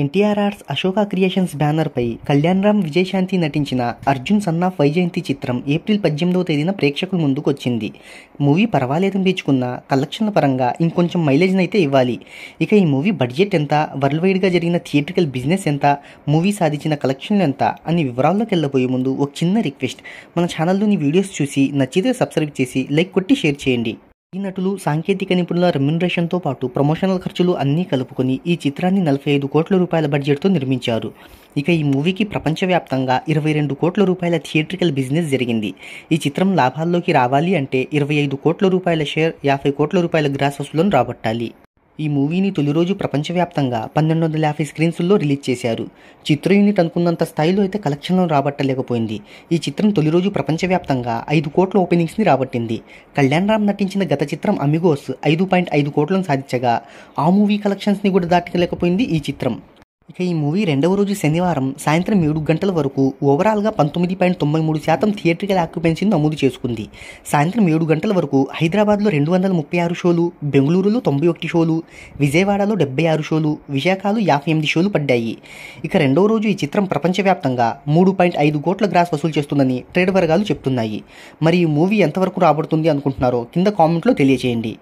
NTR arts Ashoka creations బ్యానర్పై కళ్యాణ్ రామ్ విజయశాంతి నటించిన Arjun son of Vyjayanthi చిత్రం ఏప్రిల్ 18వ తేదీన ప్రేక్షకుల ముందుకు వచ్చింది. మూవీ పర్వాలేదనిపించుకున్న కలెక్షన్ల పరంగా ఇంకొంచెం మైలేజ్ని అయితే ఇవ్వాలి. ఇక ఈ మూవీ బడ్జెట్ ఎంత, వరల్డ్ వైడ్గా జరిగిన థియేట్రికల్ బిజినెస్ ఎంత, మూవీ సాధించిన కలెక్షన్లు ఎంత అన్ని వివరాల్లోకి వెళ్ళబోయే ముందు ఒక చిన్న రిక్వెస్ట్, మన ఛానల్లోని వీడియోస్ చూసి నచ్చితే సబ్స్క్రైబ్ చేసి లైక్ కొట్టి షేర్ చేయండి. ఈ నటులు, సాంకేతిక నిపుణుల రెమ్యునరేషన్తో పాటు ప్రమోషనల్ ఖర్చులు అన్నీ కలుపుకొని ఈ చిత్రాన్ని 45 కోట్ల రూపాయల బడ్జెట్తో నిర్మించారు. ఇక ఈ మూవీకి ప్రపంచవ్యాప్తంగా 22 కోట్ల రూపాయల థియేట్రికల్ బిజినెస్ జరిగింది. ఈ చిత్రం లాభాల్లోకి రావాలి అంటే 25 కోట్ల రూపాయల షేర్, 50 కోట్ల రూపాయల గ్రాస్ వసూలను రాబట్టాలి. ఈ మూవీని తొలి రోజు ప్రపంచవ్యాప్తంగా 1250 స్క్రీన్స్లో రిలీజ్ చేశారు. చిత్ర యూనిట్ అనుకున్నంత స్థాయిలో అయితే కలెక్షన్లను రాబట్టలేకపోయింది. ఈ చిత్రం తొలి రోజు ప్రపంచవ్యాప్తంగా 5 కోట్ల ఓపెనింగ్స్ని రాబట్టింది. కళ్యాణ్ రామ్ నటించిన గత చిత్రం అమిగోస్ 5.5 కోట్లను సాధించగా ఆ మూవీ కలెక్షన్స్ని కూడా దాటలేకపోయింది ఈ చిత్రం. ఇక ఈ మూవీ రెండవ రోజు శనివారం సాయంత్రం 7 గంటల వరకు ఓవరాల్గా 19.93% థియేట్రికల్ ఆక్యుపెన్సీని నమోదు చేసుకుంది. సాయంత్రం 7 గంటల వరకు హైదరాబాద్లో 236 షోలు, బెంగళూరులో 91 షోలు, విజయవాడలో 76 షోలు, విశాఖలో 58 షోలు పడ్డాయి. ఇక రెండవ రోజు ఈ చిత్రం ప్రపంచవ్యాప్తంగా 3.5 కోట్ల గ్రాస్ వసూలు చేస్తుందని ట్రేడ్ వర్గాలు చెప్తున్నాయి. మరి ఈ మూవీ ఎంతవరకు రాబడుతుంది అనుకుంటున్నారో కింద కామెంట్లో తెలియజేయండి.